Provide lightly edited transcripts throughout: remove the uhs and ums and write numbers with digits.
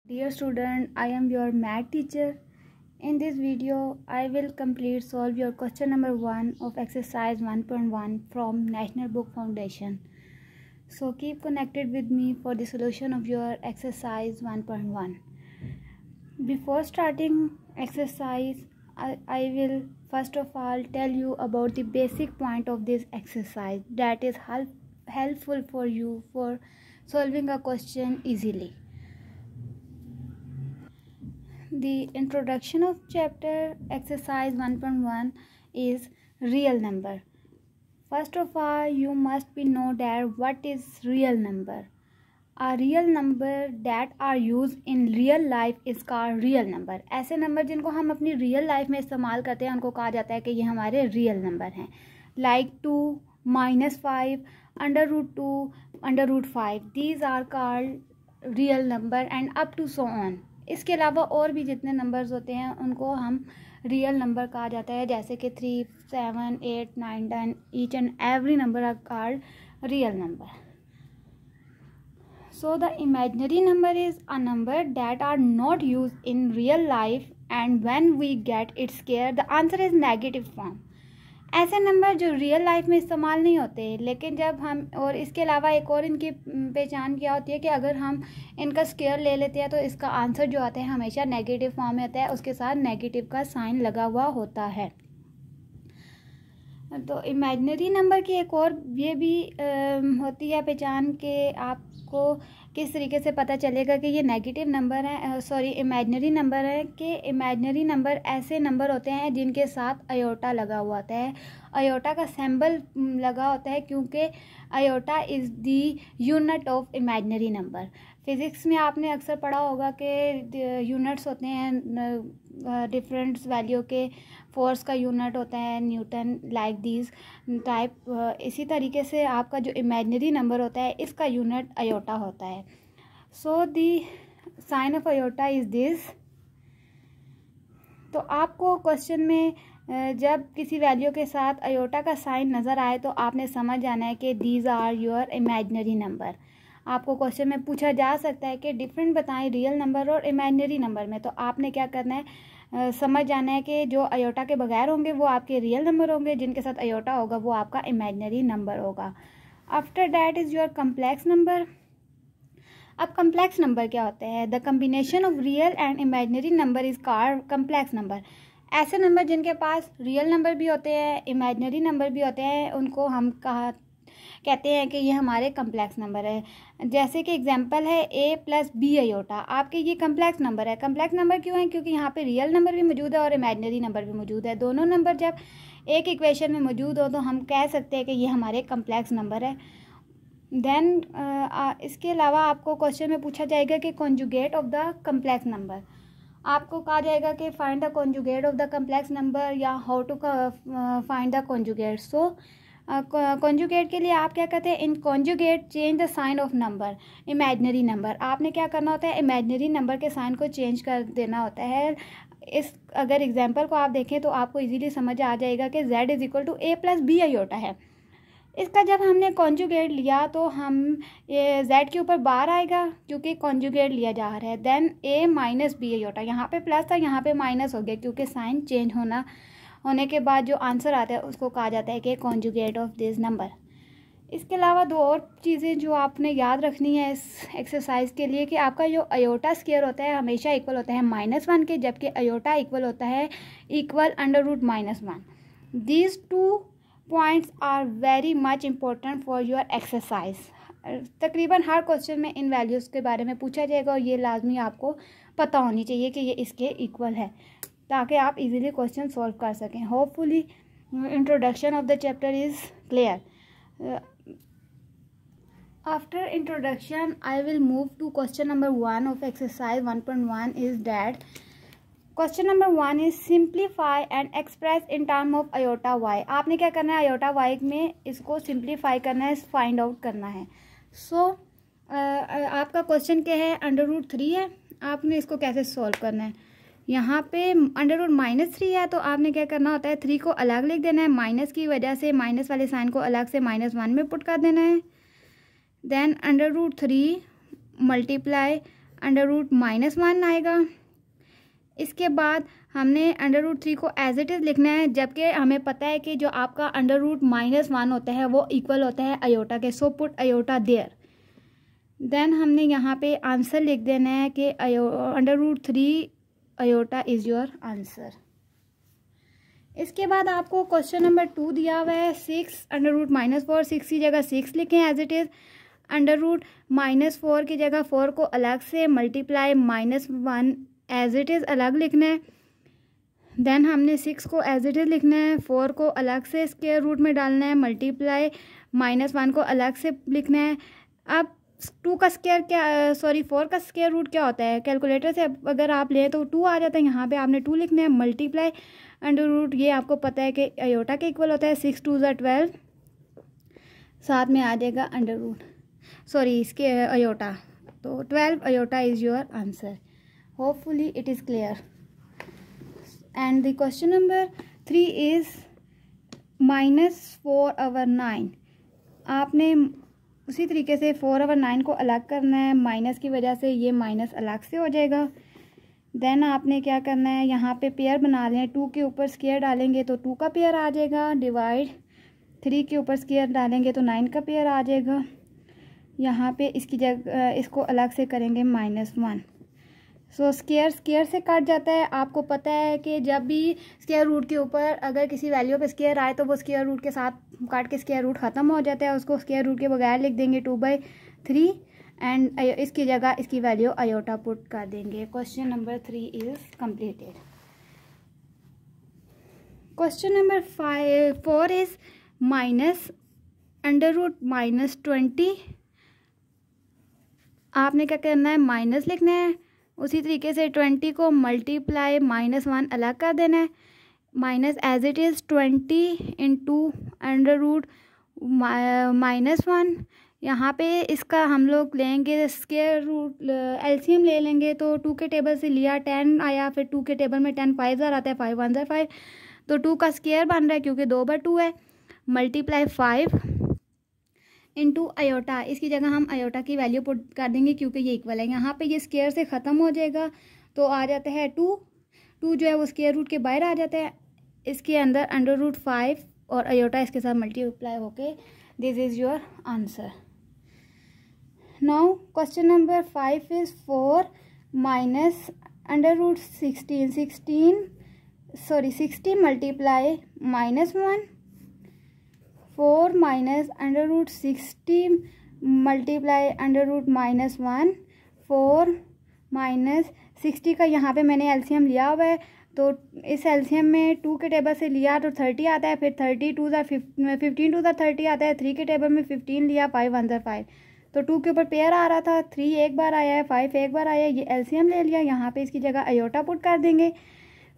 Dear student, I am your math teacher. In this video, I will solve your question number 1 of exercise 1.1 from National Book Foundation. So keep connected with me for the solution of your exercise 1.1. Before starting exercise, I will first of all tell you about the basic point of this exercise that is helpful for you for solving a question easily. The introduction of chapter exercise 1.1 is real number. First of all, you must be know that what is real number. A real number that are used in real life is called real number. ऐसे number जिनको हम अपनी real life में इस्तेमाल करते हैं उनको कहा जाता है कि ये हमारे रियल नंबर हैं. Like 2, -5, √2, √5. These are called real number and up to so on. इसके अलावा और भी जितने नंबर्स होते हैं उनको हम रियल नंबर कहा जाता है, जैसे कि 3, 7, 8, 9, 10. Each and every number are called real number. So the imaginary number is a number that are not used in real life and when we get it scared the answer is negative form. ऐसे number जो real life में इस्तेमाल नहीं होते, लेकिन जब हम और इसके अलावा एक और इनकी पहचान क्या होती है कि अगर हम इनका स्केयर ले लेते हैं तो इसका आंसर जो आता है हमेशा नेगेटिव फॉर्म में आता है, उसके साथ नेगेटिव का साइन लगा हुआ होता है. तो इमेजिनरी नंबर की एक और ये भी होती है पहचान कि आपको किस तरीके से पता चलेगा कि ये नेगेटिव नंबर है, इमेजिनरी नंबर है. कि इमेजिनरी नंबर ऐसे नंबर होते हैं जिनके साथ अयोटा लगा हुआ होता है. अयोटा का सिंबल लगा होता है क्योंकि iota is the unit of imaginary number. Physics में आपने अक्सर पढ़ा होगा कि यूनिट्स होते हैं डिफरेंट वैल्यू के. फोर्स का यूनिट होता है न्यूटन, लाइक दीज टाइप. इसी तरीके से आपका जो इमेजिनरी नंबर होता है इसका यूनिट अयोटा होता है. So the sign of iota is this. तो आपको क्वेश्चन में जब किसी वैल्यू के साथ अयोटा का साइन नज़र आए तो आपने समझ जाना है कि these are your imaginary number. आपको क्वेश्चन में पूछा जा सकता है कि डिफरेंट बताएं रियल नंबर और इमेजिनरी नंबर में, तो आपने क्या करना है समझ जाना है कि जो अयोटा के बगैर होंगे वो आपके रियल नंबर होंगे, जिनके साथ अयोटा होगा वो आपका इमेजिनरी नंबर होगा. After that is your complex number. अब कम्प्लेक्स नंबर क्या होते हैं? The combination of real and imaginary number is called complex number. ऐसे नंबर जिनके पास रियल नंबर भी होते हैं, इमेजिनरी नंबर भी होते हैं, उनको हम कहते हैं कि ये हमारे कम्प्लेक्स नंबर है. जैसे कि एग्जांपल है a + b अयोटा. आपके ये कम्प्लेक्स नंबर है. कम्प्लेक्स नंबर क्यों है? क्योंकि यहाँ पे रियल नंबर भी मौजूद है और इमेजिनरी नंबर भी मौजूद है. दोनों नंबर जब एक इक्वेशन में मौजूद हो तो हम कह सकते हैं कि ये हमारे कम्प्लेक्स नंबर है. देन इसके अलावा आपको क्वेश्चन में पूछा जाएगा कि conjugate of the complex number. आपको कहा जाएगा कि find the conjugate of the complex number या how to find the conjugate. So conjugate के लिए आप क्या करते हैं? In conjugate change the sign of number imaginary number. आपने क्या करना होता है? इमेजिनरी नंबर के साइन को चेंज कर देना होता है. इस अगर एग्जांपल को आप देखें तो आपको इजीली समझ आ जाएगा कि z = a + b अयोटा है. इसका जब हमने कॉन्जुगेट लिया तो हम ये z के ऊपर बार आएगा क्योंकि कॉन्जुगेट लिया जा रहा है. Then a - b iota. यहाँ पे प्लस था, यहाँ पे माइनस हो गया क्योंकि साइन चेंज होने के बाद जो आंसर आता है उसको कहा जाता है कि कॉन्जुगेट ऑफ दिस नंबर. इसके अलावा दो और चीज़ें जो आपने याद रखनी है इस एक्सरसाइज के लिए कि आपका जो अयोटा स्क्वायर होता है हमेशा इक्वल होता है -1 के, जबकि अयोटा इक्वल होता है equal √-1. These 2 points are very much important for your exercise. तकरीबन हर क्वेश्चन में इन वैल्यूज़ के बारे में पूछा जाएगा और ये लाजमी आपको पता होनी चाहिए कि ये इसके इक्वल है ताकि आप इजीली क्वेश्चन सॉल्व कर सकें. Hopefully introduction of the chapter is clear. After introduction I will move to question number 1 of exercise 1.1 is that question number 1 is simplify and express in term of iota Y. आपने क्या करना है? Iota y में इसको simplify करना है, find out करना है. सो आपका क्वेश्चन क्या है? √3 है. आपने इसको कैसे सॉल्व करना है? यहाँ पे √-3 है तो आपने क्या करना होता है? 3 को अलग लिख देना है. माइनस की वजह से माइनस वाले साइन को अलग से -1 में पुट कर देना है. देन √3 मल्टीप्लाई √-1 आएगा। इसके बाद हमने √3 को एज इट इज़ लिखना है, जबकि हमें पता है कि जो आपका √-1 होता है वो इक्वल होता है अयोटा के, so put iota there. Then हमने यहाँ पे आंसर लिख देना है कि √3 अयोटा इज़ योर आंसर। इसके बाद आपको क्वेश्चन नंबर 2 दिया हुआ है 6 √-4, 6 की जगह 6 लिखें एज इट इज़। √-4 की जगह 4 को अलग से मल्टीप्लाई -1 एज इट इज़ अलग लिखना है। देन हमने 6 को एज इट इज़ लिखना है, 4 को अलग से स्क्वायर रूट में डालना है, मल्टीप्लाई -1 को अलग से लिखना है। अब 4 का स्क्वायर रूट क्या होता है, कैलकुलेटर से अगर आप लें तो 2 आ जाता है, यहाँ पे आपने 2 लिखना है, मल्टीप्लाई √, ये आपको पता है कि अयोटा के इक्वल होता है, 6 2 ज़ा 12, साथ में आ जाएगा इसके अयोटा, तो 12 iota is your answer. Hopefully it is clear. And the question number 3 is -4/9। आपने उसी तरीके से 4/9 को अलग करना है, माइनस की वजह से ये माइनस अलग से हो जाएगा। देन आपने क्या करना है, यहाँ पे पेयर बना लें, 2 के ऊपर स्क्वायर डालेंगे तो 2 का पेयर आ जाएगा, डिवाइड 3 के ऊपर स्क्वायर डालेंगे तो 9 का पेयर आ जाएगा। यहाँ पे इसकी जगह इसको अलग से करेंगे -1। सो स्क्वायर से कट जाता है। आपको पता है कि जब भी स्क्वायर रूट के ऊपर अगर किसी वैल्यू पे स्क्वायर आए तो वो स्क्वायर रूट के साथ काट के स्क्वायर रूट ख़त्म हो जाता है, उसको स्क्वायर रूट के बगैर लिख देंगे 2/3 एंड इसकी जगह इसकी वैल्यू अयोटा पुट कर देंगे। Question number 3 is completed. Question number 4 is -√-20। आपने क्या करना है, माइनस लिखना है, उसी तरीके से 20 को मल्टीप्लाई -1 अलग कर देना है, माइनस एज इट इज़ 20 × √-1। यहाँ पे इसका हम लोग लेंगे स्क्वायर रूट, एलसीएम ले लेंगे, तो 2 के टेबल से लिया 10 आया, फिर 2 के टेबल में 10 5 ज़ार आता है, 5 1 ज़ार 5, तो 2 का स्क्वायर बन रहा है क्योंकि 2/2 है, मल्टीप्लाई 5 × अयोटा। इसकी जगह हम अयोटा की वैल्यू पुट कर देंगे क्योंकि ये इक्वल है। यहाँ पे ये स्क्वायर से ख़त्म हो जाएगा तो आ जाता है 2 जो है वो स्क्वायर रूट के बाहर आ जाता है, इसके अंदर √5 और अयोटा इसके साथ मल्टीप्लाई होके this is your answer. Now question number 5 is 4 -√16 multiply -1, 4 -√60 multiply √-1, 4 -60 का यहाँ पे मैंने एलसीएम लिया हुआ है, तो इस एलसीएम में 2 के टेबल से लिया तो 30 आता है, फिर 30 2 ज़ा 15 2 ज़ा 30 आता है, 3 के टेबल में 15 लिया, 5 1 ज़ा 5, तो 2 के ऊपर पेयर आ रहा था, 3 एक बार आया है, 5 एक बार आया है, ये एलसीएम ले लिया, यहाँ पे इसकी जगह अयोटा पुट कर देंगे।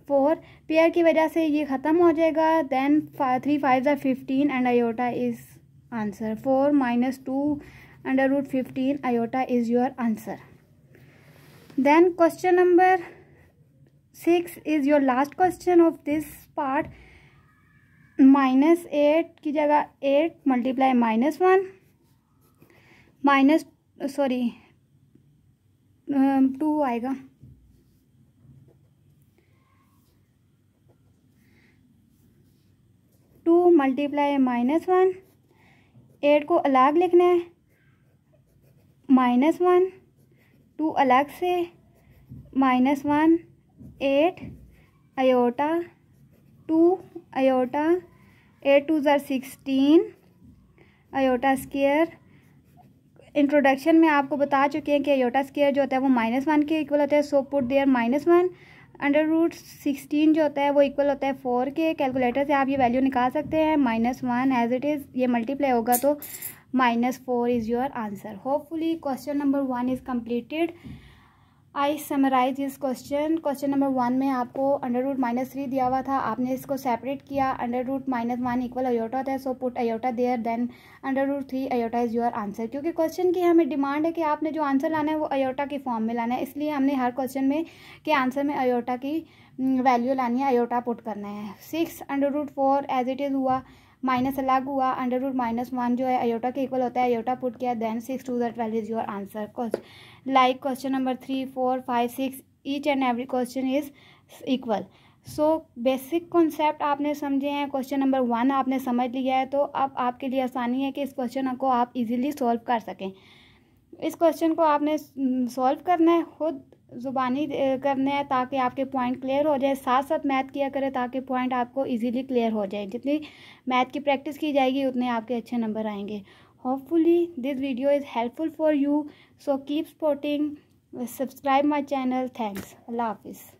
4 पेयर की वजह से ये ख़त्म हो जाएगा, देन 3 5 ज़ा 15 and iota is answer. 4 -2 √15 iota is your answer. Then question number 6 is your last question of this part. -8 की जगह 8 मल्टीप्लाई -1 2 आएगा, 2 मल्टीप्लाई -1, 8 को अलग लिखना है, -1 2 अलग से, -1 8 अयोटा 2 अयोटा, 8 2 ज़ा 16 अयोटा स्क्वायर। इंट्रोडक्शन में आपको बता चुके हैं कि अयोटा स्क्वायर जो होता है वो -1 के इक्वल होता है, सो पुट देयर -1, √16 जो होता है वो इक्वल होता है 4 के। कैलकुलेटर से आप ये वैल्यू निकाल सकते हैं, -1 एज इट इज़, ये मल्टीप्लाई होगा तो -4 is your answer. Hopefully question number 1 is completed. I summarise this question. Question number 1 में आपको √-3 दिया हुआ था, आपने इसको सेपरेट किया, √-1 इक्वल अयोटा होता है, so put iota there, then √3 iota is your answer. क्योंकि क्वेश्चन की हमें डिमांड है कि आपने जो आंसर लाना है वो अयोटा की फॉर्म में लाना है, इसलिए हमने हर क्वेश्चन में के आंसर में अयोटा की वैल्यू लानी है, अयोटा पुट करना है। 6 √4 एज इट इज़ हुआ, माइनस अलग हुआ, √-1 जो है अयोटा के इक्वल होता है, अयोटा पुट किया, देन 6 2 ज़ा 12 is your answer. like question number 3, 4, 5, 6, each and every question is equal. So basic concept आपने समझे हैं, क्वेश्चन नंबर 1 आपने समझ लिया है, तो अब आपके लिए आसानी है कि इस क्वेश्चन को आप इजीली सॉल्व कर सकें। इस क्वेश्चन को आपने सॉल्व करना है, खुद ज़ुबानी करने हैं ताकि आपके पॉइंट क्लियर हो जाए। साथ साथ मैथ किया करें ताकि पॉइंट आपको इजीली क्लियर हो जाए। जितनी मैथ की प्रैक्टिस की जाएगी उतने आपके अच्छे नंबर आएंगे। Hopefully this video is helpful for you, so keep supporting, subscribe my channel. Thanks. Allah हाफिज़।